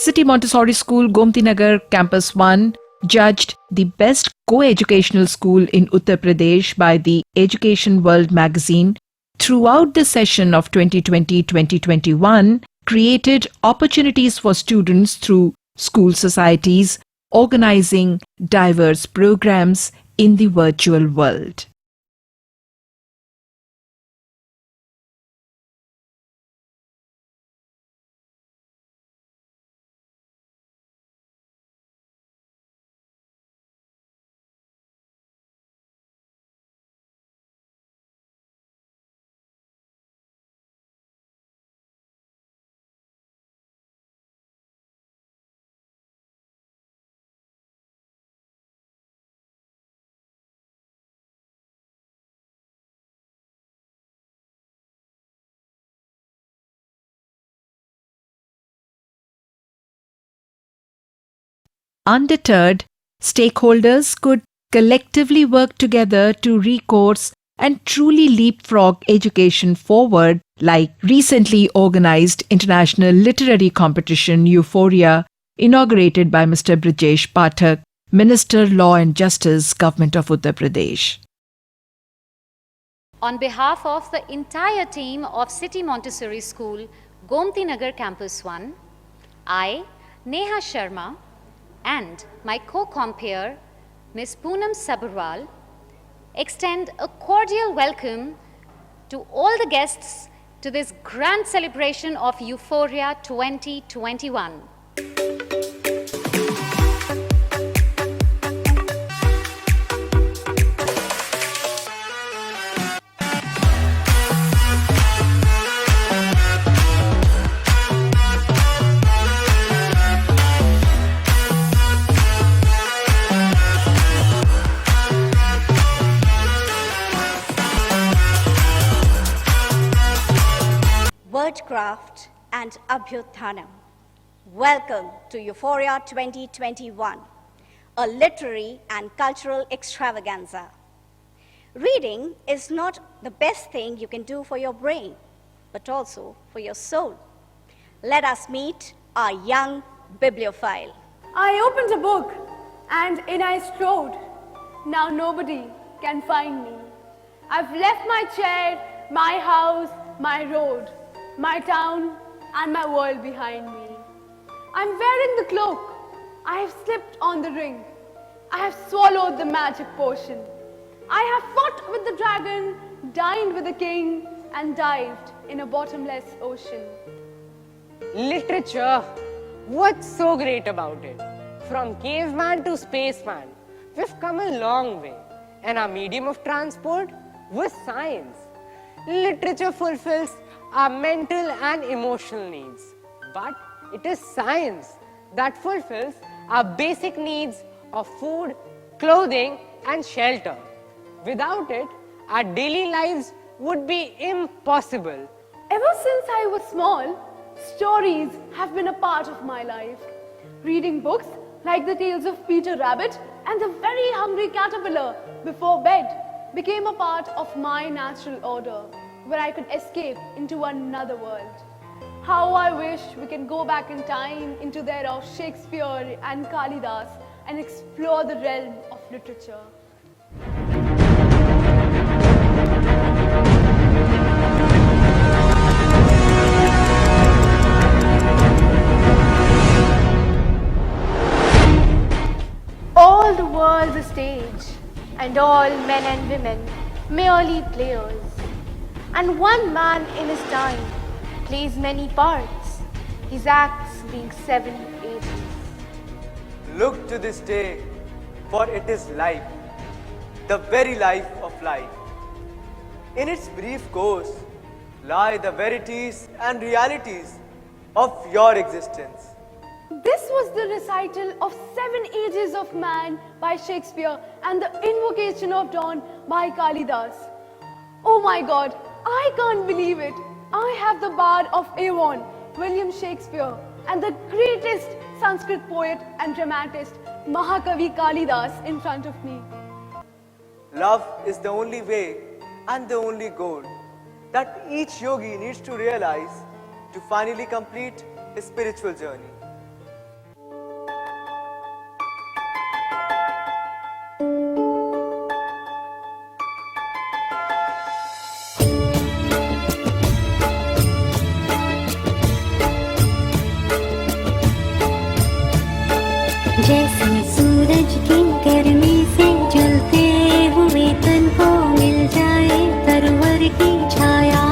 City Montessori School, Gomti Nagar, Campus 1, judged the best co-educational school in Uttar Pradesh by the Education World magazine. Throughout the session of 2020-2021, created opportunities for students through school societies, organizing diverse programs in the virtual world. Undeterred, stakeholders could collectively work together to recourse and truly leapfrog education forward, like recently organized international literary competition Euphoria, inaugurated by Mr. Brijesh Pathak, Minister Law and Justice, Government of Uttar Pradesh. On behalf of the entire team of City Montessori School, Gomti Nagar Campus 1, I, Neha Sharma, and my co-compere, Ms. Poonam Sabharwal, extend a cordial welcome to all the guests to this grand celebration of Euphoria 2021. Wordcraft and Abhyuthanam. Welcome to Euphoria 2021, a literary and cultural extravaganza. Reading is not the best thing you can do for your brain, but also for your soul. Let us meet our young bibliophile. I opened a book and in I strode. Now nobody can find me. I've left my chair, my house, my road, my town and my world behind me. I'm wearing the cloak. I have slipped on the ring. I have swallowed the magic potion. I have fought with the dragon, dined with the king, and dived in a bottomless ocean. Literature. What's so great about it? From caveman to spaceman, we've come a long way. And our medium of transport was science. Literature fulfills our mental and emotional needs. But it is science that fulfills our basic needs of food, clothing, and shelter. Without it, our daily lives would be impossible. Ever since I was small, stories have been a part of my life. Reading books like the tales of Peter Rabbit and the Very Hungry Caterpillar before bed became a part of my natural order, where I could escape into another world. How I wish we can go back in time into the era of Shakespeare and Kalidas and explore the realm of literature. All the world's a stage, and all men and women merely players. And one man in his time plays many parts, his acts being 7 ages. Look to this day, for it is life, the very life of life. In its brief course lie the verities and realities of your existence. This was the recital of 7 Ages of Man by Shakespeare and the Invocation of Dawn by Kalidas. Oh my God, I can't believe it. I have the Bard of Avon, William Shakespeare, and the greatest Sanskrit poet and dramatist, Mahakavi Kalidas, in front of me. Love is the only way and the only goal that each yogi needs to realize to finally complete his spiritual journey. की छाया,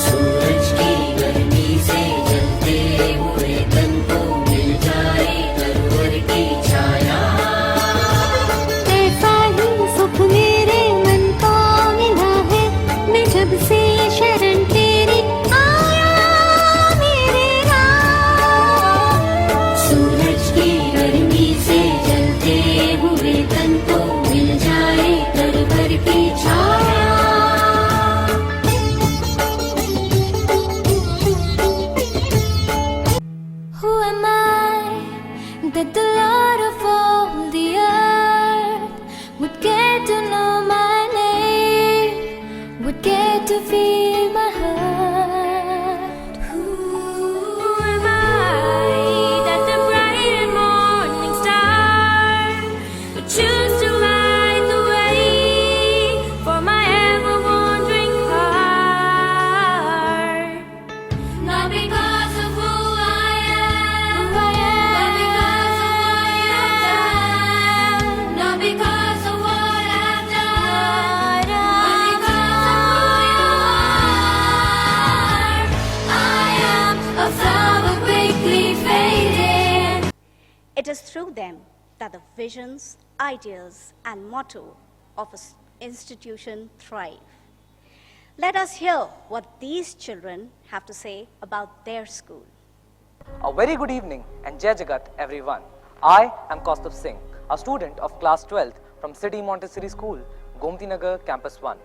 सूरज की गर्मी से जलते हुए तन को मिल जाए तरवर की छाया, ऐसा ही सुख मेरे मन को मिला है, मैं जब से शरण तेरी आया मेरे राम, सूरज की गर्मी से जलते हुए तन को मिल जाए तरवर की छाया। Who am I that the Lord of all the earth would get to know my name, would get to feel my heart? Who am I that the bright and morning star would choose to light the way for my ever wandering heart? Not because of who I am, but because of what you've done. Not because of what I've done, but because of who you are. I am a flower quickly fading. It is through them that the visions, ideas, and motto of an institution thrive. Let us hear what these children have to say about their school. A very good evening and Jai Jagat everyone. I am Kaustav Singh, a student of class 12th from City Montessori School, Gomti Nagar, Campus 1.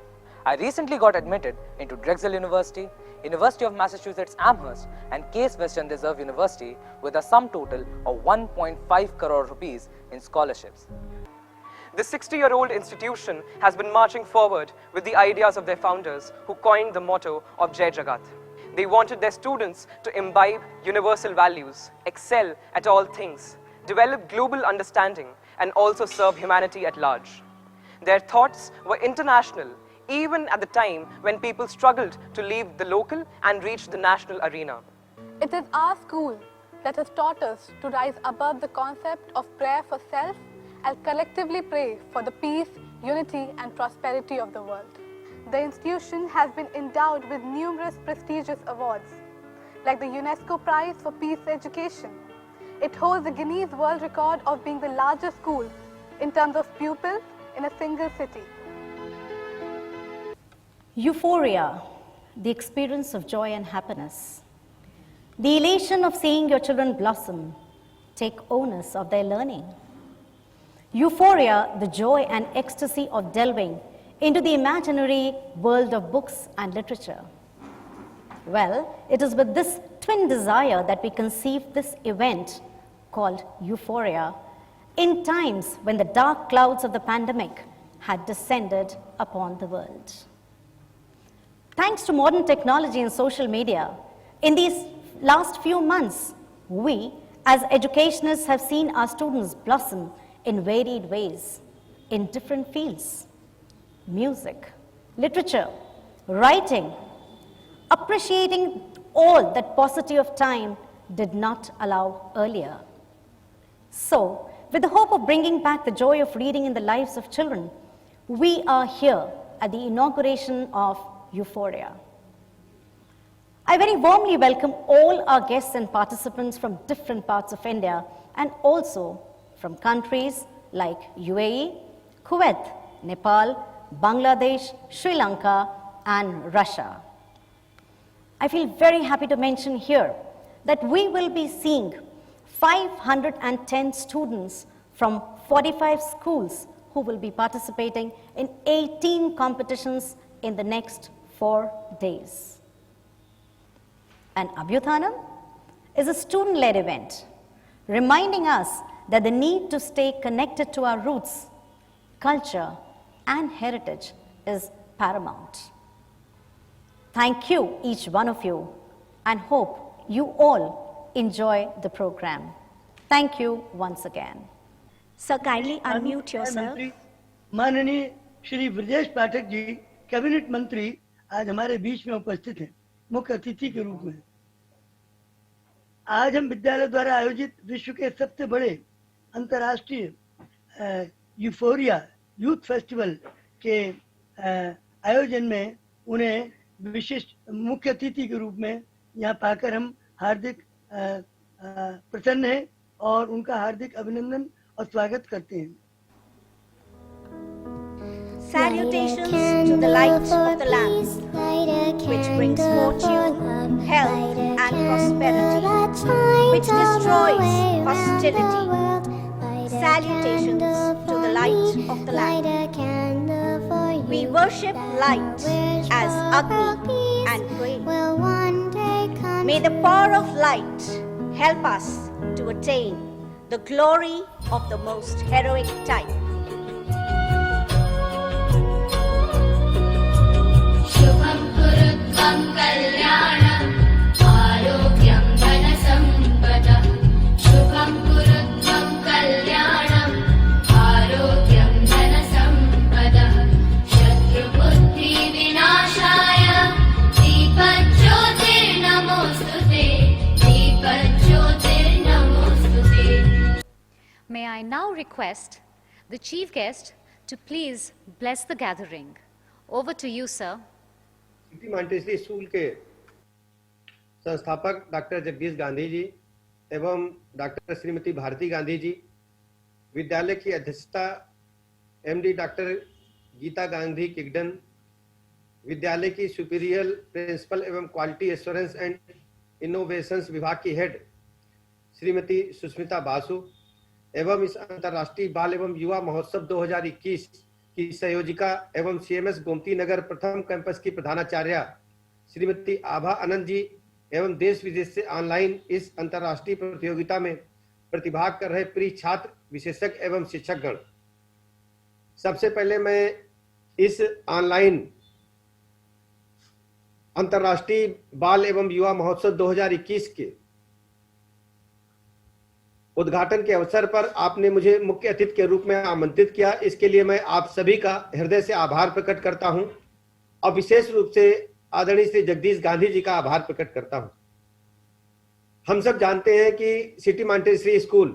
I recently got admitted into Drexel University, University of Massachusetts Amherst and Case Western Reserve University with a sum total of 1.5 crore rupees in scholarships. This 60-year-old institution has been marching forward with the ideas of their founders who coined the motto of Jai Jagat. They wanted their students to imbibe universal values, excel at all things, develop global understanding, and also serve humanity at large. Their thoughts were international, even at the time when people struggled to leave the local and reach the national arena. It is our school that has taught us to rise above the concept of prayer for self and collectively pray for the peace, unity, and prosperity of the world. The institution has been endowed with numerous prestigious awards, like the UNESCO Prize for Peace Education. It holds the Guinness World Record of being the largest school in terms of pupils in a single city. Euphoria, the experience of joy and happiness. The elation of seeing your children blossom, take onus of their learning. Euphoria, the joy and ecstasy of delving into the imaginary world of books and literature. Well, it is with this twin desire that we conceived this event called Euphoria in times when the dark clouds of the pandemic had descended upon the world. Thanks to modern technology and social media, in these last few months, we as educationists have seen our students blossom in varied ways, in different fields: music, literature, writing, appreciating all that paucity of time did not allow earlier. So, with the hope of bringing back the joy of reading in the lives of children, we are here at the inauguration of Euphoria. I very warmly welcome all our guests and participants from different parts of India and also from countries like UAE, Kuwait, Nepal, Bangladesh, Sri Lanka, and Russia. I feel very happy to mention here that we will be seeing 510 students from 45 schools who will be participating in 18 competitions in the next 4 days. And Abhyuthanam is a student-led event, reminding us that the need to stay connected to our roots, culture, and heritage is paramount. Thank you, each one of you, and hope you all enjoy the program. Thank you once again. Sir, kindly unmute yourself. माननीय Shri Brajesh Pathak ji, cabinet मंत्री, आज हमारे बीच में उपस्थित हैं मुख्य अतिथि के रूप में। आज हम विद्यालय द्वारा आयोजित विश्व के सबसे बड़े अंतर्राष्ट्रीय यूफोरिया यूथ फेस्टिवल के आयोजन में उन्हें विशिष्ट मुख्य अतिथि के रूप में यहाँ पाकर हम हार्दिक प्रसन्न हैं और उनका हार्दिक अभिनंदन और स्वागत करते हैं। Salutations to the light of the lamp, which brings fortune, health, and prosperity, which destroys hostility. Salutations to the light of the lamp. We worship light as Agni and pray. May the power of light help us to attain the glory of the most heroic type. शुभं कुरुत्वं कल्याणं आरोग्यं धनसम्पदः शुभं कुरुत्वं कल्याणं आरोग्यं धनसम्पदः शत्रुबुद्धि विनाशाय दीपज्योतिर्नमोस्तुते दीपज्योतिर्नमोस्तुते. May I now request the chief guest to please bless the gathering. Over to you, sir. City Montessori school के संस्थापक doctor Jagdish Gandhi ji एवं डॉक्टर श्रीमती भारती गांधी जी, विद्यालय की अध्यक्षता एमडी डॉक्टर गीता गांधी किगडन, विद्यालय की सुपीरियर प्रिंसिपल एवं क्वालिटी एश्योरेंस एंड इनोवेशंस विभाग की हेड श्रीमती सुष्मिता बासु एवं इस अंतर्राष्ट्रीय बाल एवं युवा महोत्सव 2021 की संयोजिका एवं सीएमएस गोमती नगर प्रथम कैंपस की प्रधानाचार्य श्रीमती आभा आनंद जी एवं देश विदेश से ऑनलाइन इस अंतर्राष्ट्रीय प्रतियोगिता में प्रतिभाग कर रहे प्रिय छात्र, विशेषज्ञ एवं शिक्षकगण, सबसे पहले मैं इस ऑनलाइन अंतर्राष्ट्रीय बाल एवं युवा महोत्सव 2021 के उद्घाटन के अवसर पर आपने मुझे मुख्य अतिथि के रूप में आमंत्रित किया, इसके लिए मैं आप सभी का हृदय से आभार प्रकट करता हूं और विशेष रूप से आदरणीय श्री जगदीश गांधी जी का आभार प्रकट करता हूं। हम सब जानते हैं कि सिटी मॉन्टेसरी स्कूल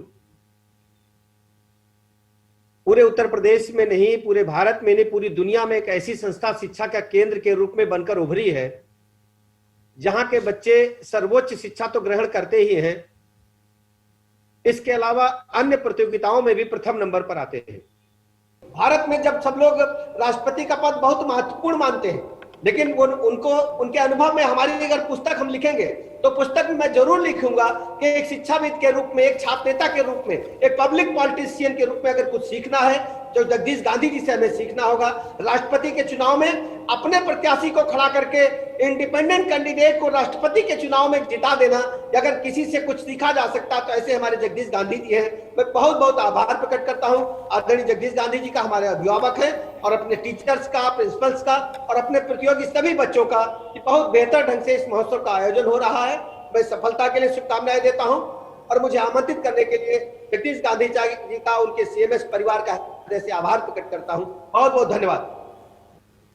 पूरे उत्तर प्रदेश में नहीं, पूरे भारत में नहीं, पूरी दुनिया में एक ऐसी संस्था शिक्षा का केंद्र के रूप में बनकर उभरी है जहां के बच्चे सर्वोच्च शिक्षा तो ग्रहण करते ही हैं, इसके अलावा अन्य प्रतियोगिताओं में भी प्रथम नंबर पर आते हैं। भारत में जब सब लोग राष्ट्रपति का पद बहुत महत्वपूर्ण मानते हैं, लेकिन उनके अनुभव में हमारी अगर पुस्तक हम लिखेंगे तो पुस्तक में मैं जरूर लिखूंगा कि एक शिक्षाविद के रूप में, एक छात्र नेता के रूप में, एक पब्लिक पॉलिटिशियन के रूप में अगर कुछ सीखना है तो जगदीश गांधी जी से हमें सीखना होगा। राष्ट्रपति के चुनाव में अपने प्रत्याशी को खड़ा करके इंडिपेंडेंट कैंडिडेट को राष्ट्रपति के चुनाव में जिता देना, अगर किसी से कुछ सीखा जा सकता तो ऐसे हमारे जगदीश गांधी जी हैं। मैं बहुत बहुत आभार प्रकट करता हूं आदरणीय जगदीश गांधी जी का, हमारे अभिभावक हैं, और अपने टीचर्स का, प्रिंसिपल्स का और अपने प्रतियोगी सभी बच्चों का कि बहुत बेहतर ढंग से इस महोत्सव का आयोजन हो रहा है। मैं सफलता के लिए शुभकामनाएं देता हूं और मुझे आमंत्रित करने के लिए जगदीश गांधी जी का, उनके सीएमएस परिवार का हृदय से आभार प्रकट करता हूं। बहुत बहुत धन्यवाद।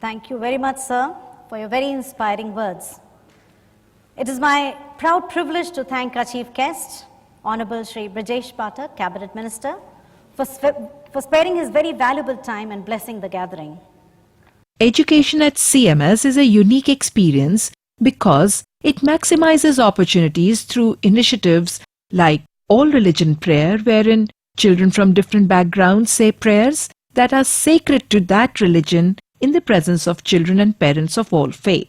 Thank you very much, sir, for your very inspiring words. It is my proud privilege to thank our chief guest, Honorable Shri Brajesh Pathak, Cabinet Minister, for sparing his very valuable time and blessing the gathering. Education at CMS is a unique experience because it maximizes opportunities through initiatives like All Religion Prayer, wherein children from different backgrounds say prayers that are sacred to that religion in the presence of children and parents of all faith.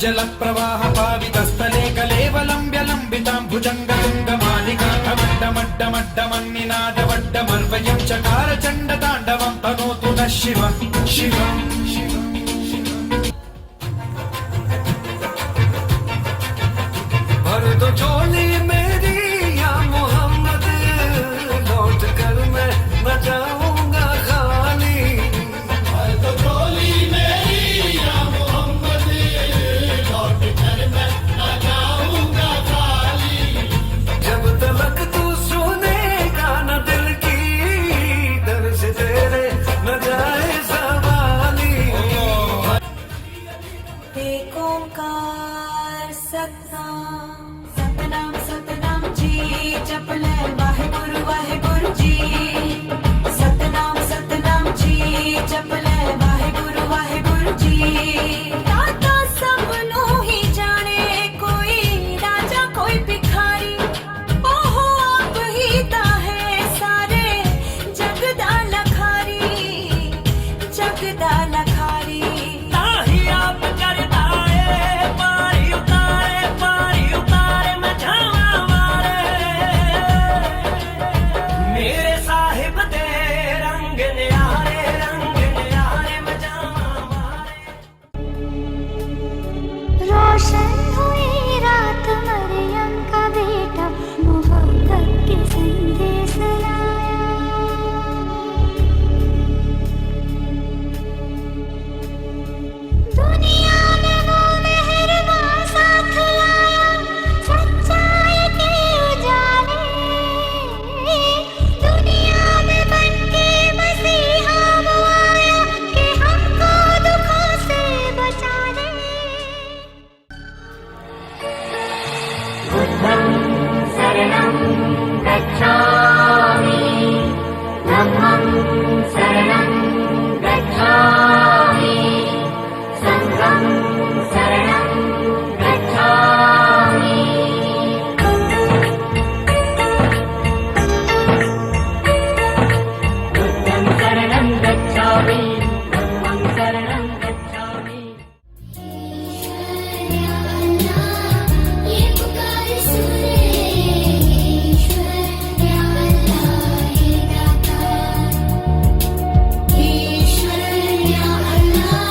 जलप्रवाह पावितस्थले कलेवलम्ब्यलम्बितां भुजङ्गतुङ्गमालिकाठमड्डमड्डमड्डमन्निनादवड्डमर्वयं चकार चण्डताण्डवं तनोतु नः शिवः शिवम् भर दो झोली मेरी या मोहम्मद, लौट कर मैं न जाऊंगा खाली। भर दो झोली मेरी या मोहम्मद, लौट कर मैं सतनाम सतनाम सतनाम जी जप ले वाहेगुरु जी सतनाम सतनाम जी जप ले वाहेगुरु जी दाता सब नू ही जाने कोई राजा कोई भिखारी ओहो आप ही ता है सारे जग दा लखारी जग दा लखारी ताही आप करता है पारी उतारे मैं जावा मारे मेरे साहिब दे रंग न्यारे मैं जावा मारे रोशन हुई रात मरियम का बेटा मोहब्बत के संदेश लाया दुनिया में वो मेहरबान साथ लाया सच्चाई के उजाले दुनिया में बनके मसीहा वो आया कि हमको दुखों से बचा ले शरणं गच्छामि धम्मं शरणं गच्छामि संघं शरणं गच्छामि बुद्धं शरणं गच्छामि धम्मं शरणं गच्छामि ये पुकार सुन ईश्वर या अल्लाह हे दाता ईश्वर या अल्लाह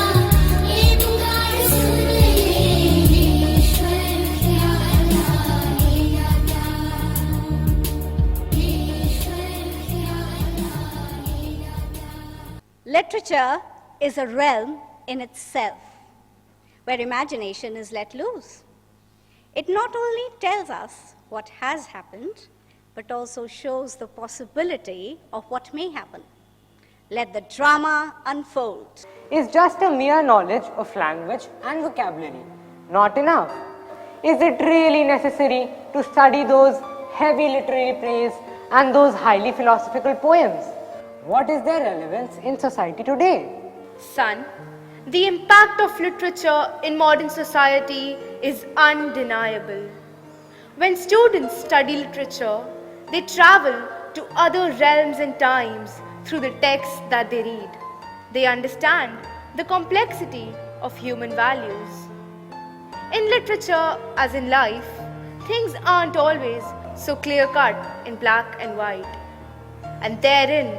ये पुकार सुन ईश्वर या अल्लाह हे दाता ईश्वर या अल्लाह हे दाता Literature is a realm in itself where imagination is let loose. It not only tells us what has happened, but also shows the possibility of what may happen. Let the drama unfold. Is just a mere knowledge of language and vocabulary not enough? Is it really necessary to study those heavy literary plays and those highly philosophical poems? What is their relevance in society today? Son, the impact of literature in modern society is undeniable. When students study literature, they travel to other realms and times through the texts that they read. They understand the complexity of human values. In literature, as in life, things aren't always so clear-cut in black and white. And therein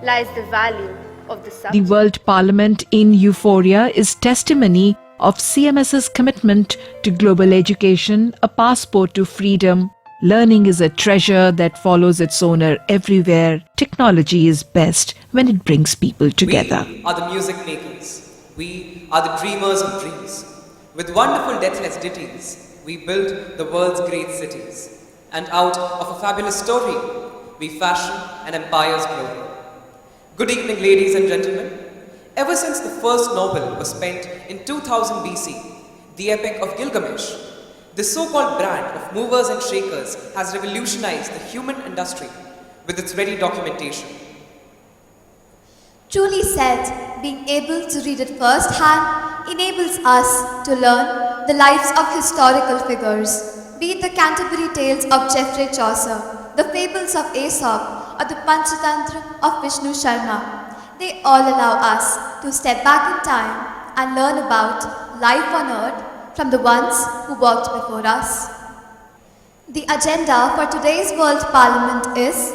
lies the value of the The subject. World Parliament in Euphoria is testimony of CMS's commitment to global education, a passport to freedom. Learning is a treasure that follows its owner everywhere. Technology is best when it brings people together. We are the music makers. We are the dreamers of dreams. With wonderful deathless ditties, we build the world's great cities. And out of a fabulous story, we fashion an empire's glory. Good evening, ladies and gentlemen. Ever since the first Nobel was spent in 2000 BC, the epic of Gilgamesh, this so-called brand of movers and shakers has revolutionized the human industry with its ready documentation. Truly said, being able to read it firsthand enables us to learn the lives of historical figures, be it the Canterbury Tales of Geoffrey Chaucer, the fables of Aesop, or the Panchatantra of Vishnu Sharma. They all allow us to step back in time and learn about life on earth from the ones who walked before us. The agenda for today's World Parliament is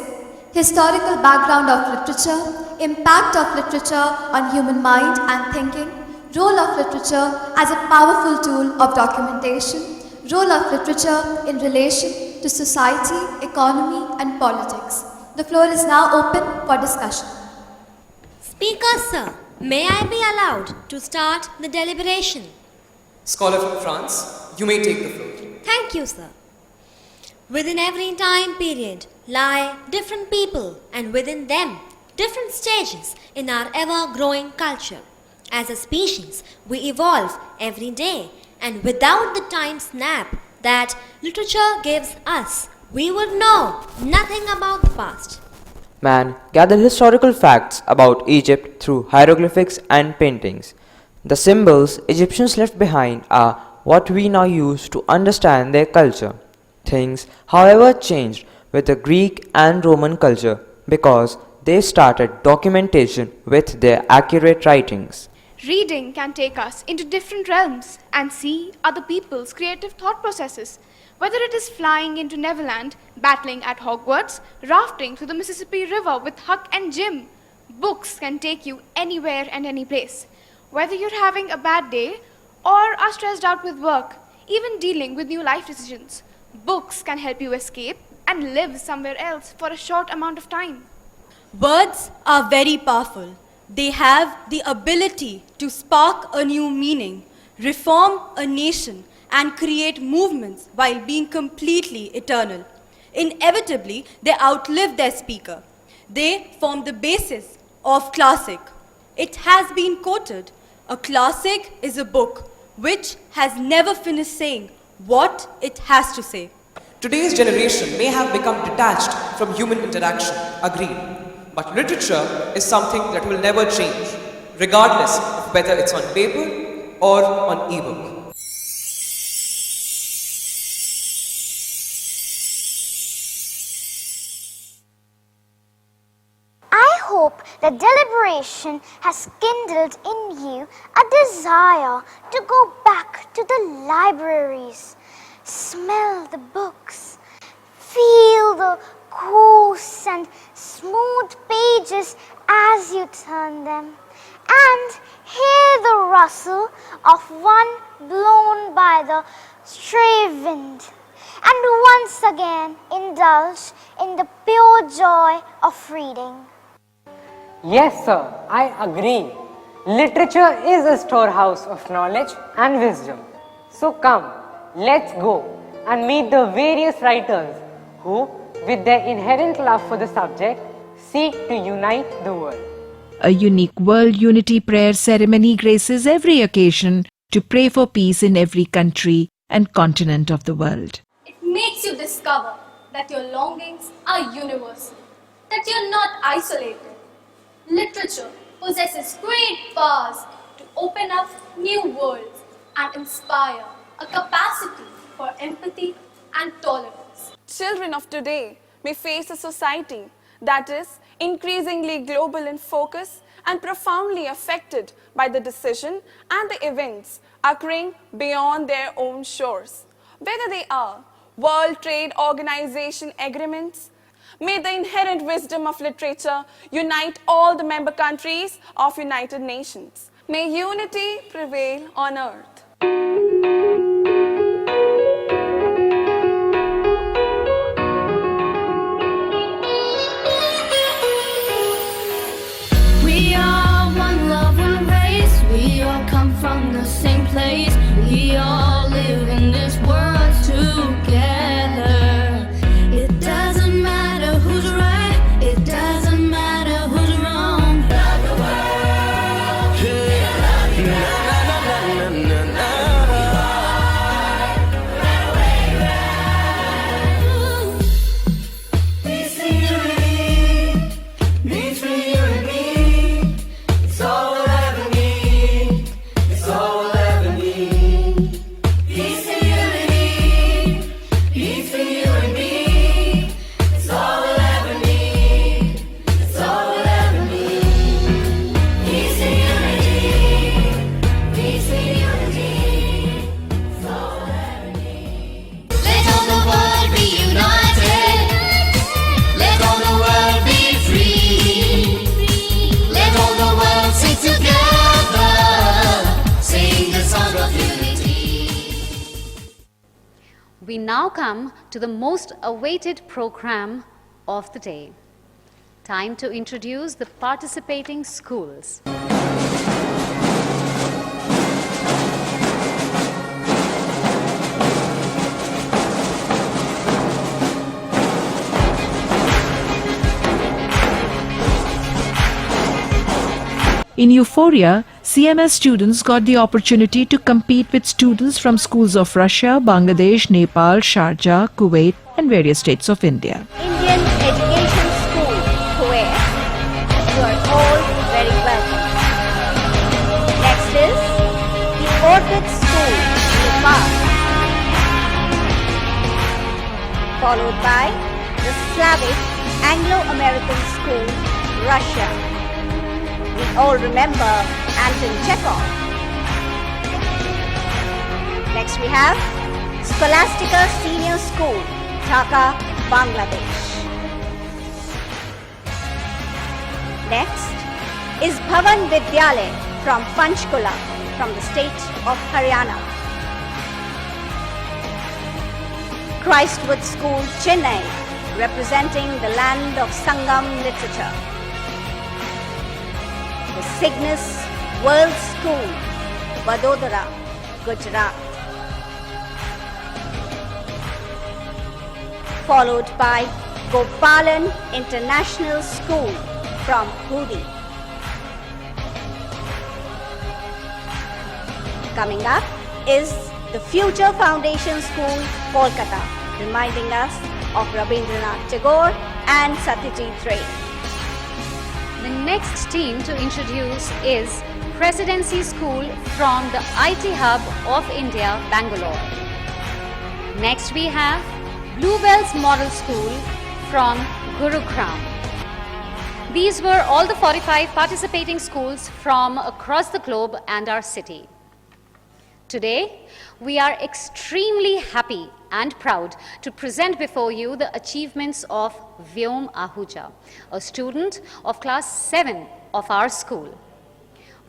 historical background of literature, impact of literature on human mind and thinking, role of literature as a powerful tool of documentation, role of literature in relation to society, economy and politics. The floor is now open for discussion. Speaker sir, may I be allowed to start the deliberation? Scholar from France, you may take the floor. Thank you, sir. Within every time period lie different people, and within them different stages in our ever-growing culture. As a species, we evolve every day, and without the time snap, that literature gives us, we would know nothing about the past. Man gathered historical facts about Egypt through hieroglyphics and paintings. The symbols Egyptians left behind are what we now use to understand their culture. Things, however, changed with the Greek and Roman culture because they started documentation with their accurate writings. Reading can take us into different realms and see other people's creative thought processes. Whether it is flying into Neverland, battling at Hogwarts, rafting through the Mississippi River with Huck and Jim, books can take you anywhere and any place. Whether you're having a bad day or are stressed out with work, even dealing with new life decisions, books can help you escape and live somewhere else for a short amount of time. Words are very powerful. They have the ability to spark a new meaning, reform a nation, and create movements while being completely eternal. Inevitably, they outlive their speaker. They form the basis of classic. It has been quoted, "A classic is a book which has never finished saying what it has to say." Today's generation may have become detached from human interaction, agreed. But literature is something that will never change, regardless of whether it's on paper or on ebook. I hope that deliberation has kindled in you a desire to go back to the libraries, smell the books, feel the coarse and smooth pages as you turn them, and hear the rustle of one blown by the stray wind, and once again indulge in the pure joy of reading. Yes, sir, I agree. Literature is a storehouse of knowledge and wisdom. So come, let's go and meet the various writers who, with their inherent love for the subject, seek to unite the world. A unique World Unity Prayer ceremony graces every occasion to pray for peace in every country and continent of the world. It makes you discover that your longings are universal, that you're not isolated. Literature possesses great powers to open up new worlds and inspire a capacity for empathy and tolerance. Children of today may face a society that is increasingly global in focus and profoundly affected by the decision and the events occurring beyond their own shores. Whether they are World Trade Organization agreements, may the inherent wisdom of literature unite all the member countries of United Nations. May unity prevail on earth. We are one love, one race. We all come from the same place. We all live in this world together. It doesn't matter who's right. It doesn't matter who's wrong. Love the world. Yeah. Love you. Peace and unity. Peace for you and me. It's all we'll ever need. It's all we'll ever need. Peace and unity. Peace for you and me. It's all we'll ever need. It's all we'll ever need. Peace and unity. Peace and unity. It's all we'll ever need. Let all the world be united. Let all the world be free. Let all the world sing together. Sing the song of unity. We now come to the most awaited program of the day. Time to introduce the participating schools. In Euphoria, CMS students got the opportunity to compete with students from schools of Russia, Bangladesh, Nepal, Sharjah, Kuwait, and various states of India. Indian Education School, Kuwait. You are all very welcome. Next is the Orbit School, Nepal, followed by the Slavic Anglo-American School, Russia. We all remember Anton Chekhov. Next we have Scholastica Senior School, Dhaka, Bangladesh. Next is Bhavan Vidyalay from Panchkula, from the state of Haryana. Christwood School, Chennai, representing the land of Sangam literature. The Cygnus World School, Vadodara, Gujarat. Followed by Gopalan International School from Hudi. Coming up is the Future Foundation School, Kolkata, reminding us of Rabindranath Tagore and Satyajit Ray. The next team to introduce is Presidency School from the IT Hub of India, Bangalore. Next we have Bluebells Model School from Gurugram. These were all the 45 participating schools from across the globe and our city. Today, we are extremely happy and proud to present before you the achievements of Vyom Ahuja, a student of class 7 of our school.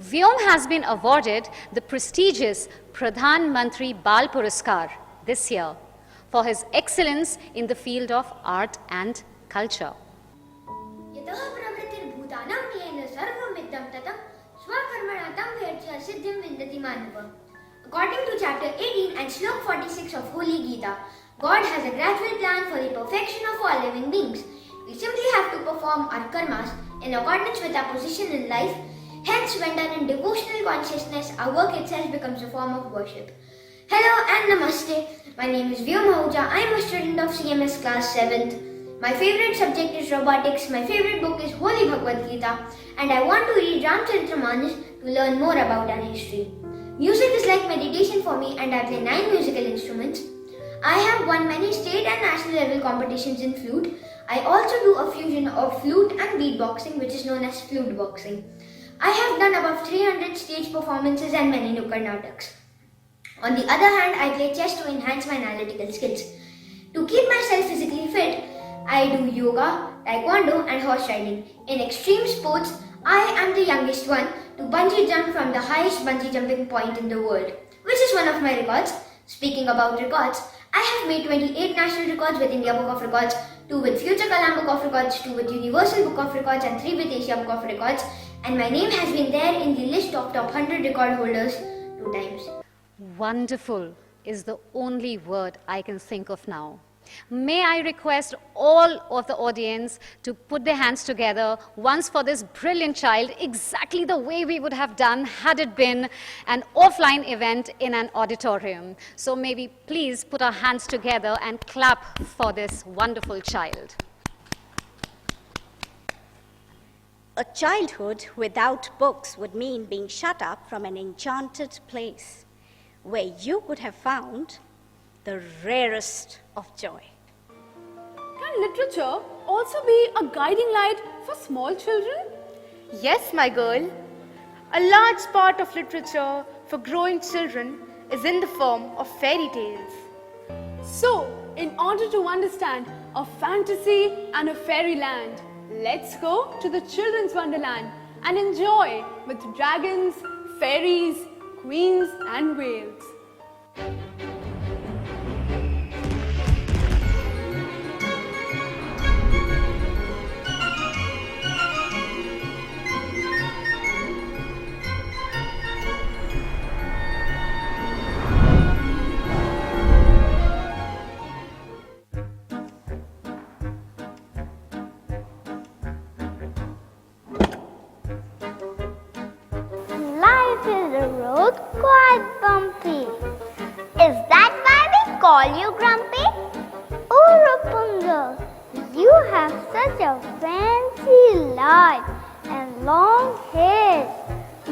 Vyom has been awarded the prestigious Pradhan Mantri Bal Puraskar this year for his excellence in the field of art and culture. According to chapter 18 and slok 46 of Holy Gita, God has a gradual plan for the perfection of all living beings. We simply have to perform our karmas in accordance with our position in life. Hence, when done in devotional consciousness, our work itself becomes a form of worship. Hello and namaste. My name is Vyom Ahuja. I am a student of CMS class 7th. My favorite subject is robotics. My favorite book is Holy Bhagavad Gita. And I want to read Ramcharitra to learn more about our history. Music is like meditation for me, and I play 9 musical instruments. I have won many state and national level competitions in flute. I also do a fusion of flute and beatboxing, which is known as flute boxing. I have done above 300 stage performances and many Nukkad Nataks. On the other hand, I play chess to enhance my analytical skills. To keep myself physically fit, I do yoga, taekwondo and horse riding. In extreme sports, I am the youngest one to bungee jump from the highest bungee jumping point in the world, which is one of my records. Speaking about records, I have made 28 national records with India Book of Records, 2 with Future Kalam Book of Records, 2 with Universal Book of Records and 3 with Asia Book of Records, and my name has been there in the list of top 100 record holders 2 times. Wonderful is the only word I can think of now. May I request all of the audience to put their hands together once for this brilliant child, exactly the way we would have done had it been an offline event in an auditorium. So may we please put our hands together and clap for this wonderful child. A childhood without books would mean being shut up from an enchanted place where you could have found the rarest of joy. Can literature also be a guiding light for small children? Yes, my girl. A large part of literature for growing children is in the form of fairy tales. So, in order to understand a fantasy and a fairyland, let's go to the children's wonderland and enjoy with dragons, fairies, queens and whales. Life puppy? Oh, Rapunzel, you have such a fancy life and long hair.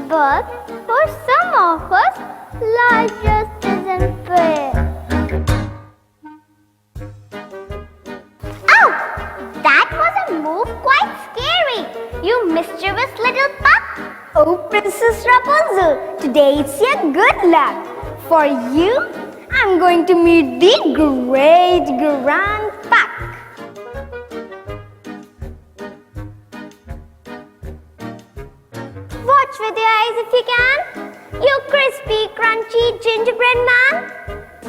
But for some of us, life just isn't fair. Oh, that was a move quite scary, you mischievous little pup. Oh, Princess Rapunzel, today it's your good luck. For you, I'm going to meet the great grand puck. Watch with your eyes if you can, you crispy, crunchy gingerbread man.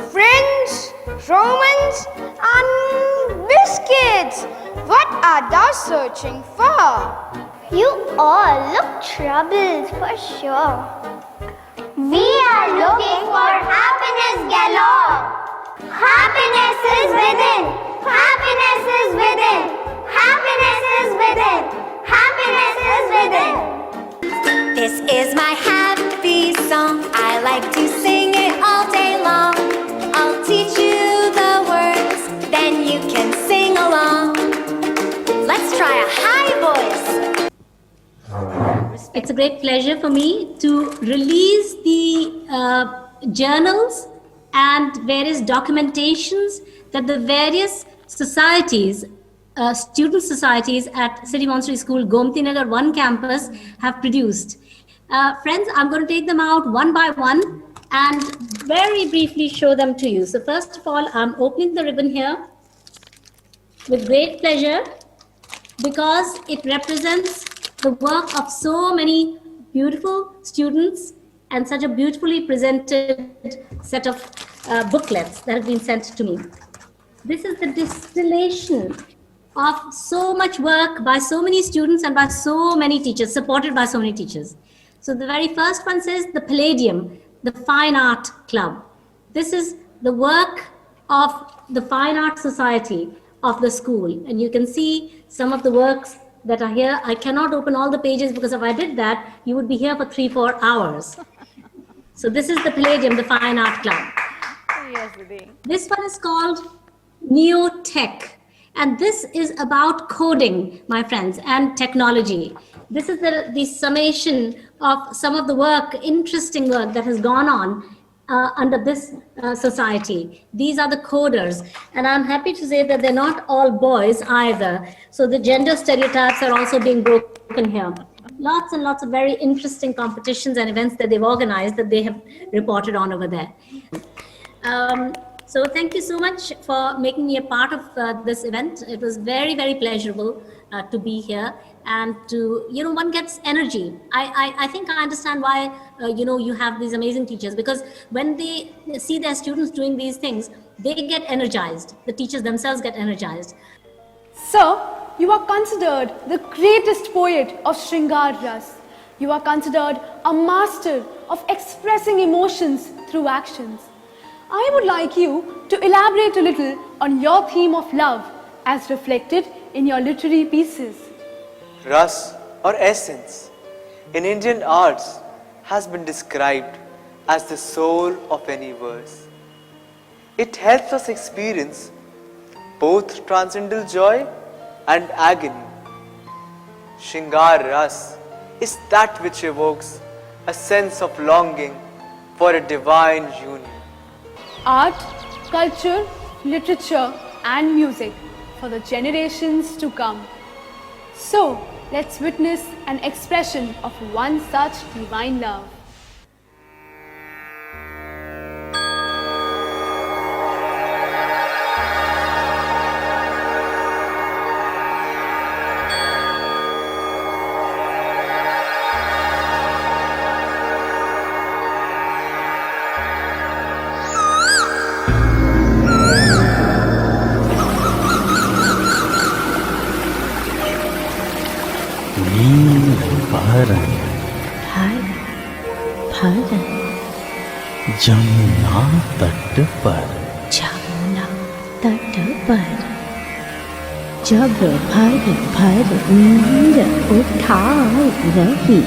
Friends, Romans, and biscuits. What are thou searching for? You all look troubled for sure. We are looking for happiness galore. Happiness is within. Happiness is within. Happiness is within. Happiness is within. This is my happy song. I like to sing it all day long. I'll teach you the words, then you can sing along. Let's try a high voice. It's a great pleasure for me to release the journals and various documentations that the various societies, student societies at City Montessori School, Gomti Nagar 1 campus have produced. Friends, I'm going to take them out one by one and very briefly show them to you. So first of all, I'm opening the ribbon here with great pleasure because it represents the work of so many beautiful students and such a beautifully presented set of booklets that have been sent to me. This is the distillation of so much work by so many students and by so many teachers, supported by so many teachers. So the very first one says the Palladium, the Fine Art Club. This is the work of the Fine Art Society of the school. And you can see some of the works that are here. I cannot open all the pages because if I did that, you would be here for 3-4 hours. So this is the Palladium, the Fine Art Club. Yes, this one is called Neotech. And this is about coding, my friends, and technology. This is the summation of some of the work, interesting work that has gone on under this society. These are the coders. And I'm happy to say that they're not all boys either. So the gender stereotypes are also being broken here. Lots and lots of very interesting competitions and events that they've organized that they have reported on over there. So thank you so much for making me a part of this event. It was very, very pleasurable to be here and to, one gets energy. I think I understand why, you have these amazing teachers, because when they see their students doing these things, they get energized. The teachers themselves get energized. Sir, you are considered the greatest poet of Shringar Ras. You are considered a master of expressing emotions through actions. I would like you to elaborate a little on your theme of love as reflected in your literary pieces. Ras or essence in Indian arts has been described as the soul of any verse. It helps us experience both transcendental joy and agony. Shringar Ras is that which evokes a sense of longing for a divine union. Art, culture, literature and music for the generations to come. So, let's witness an expression of one such divine love. Jamuna तट पर जब भर भर नीर उठाए रही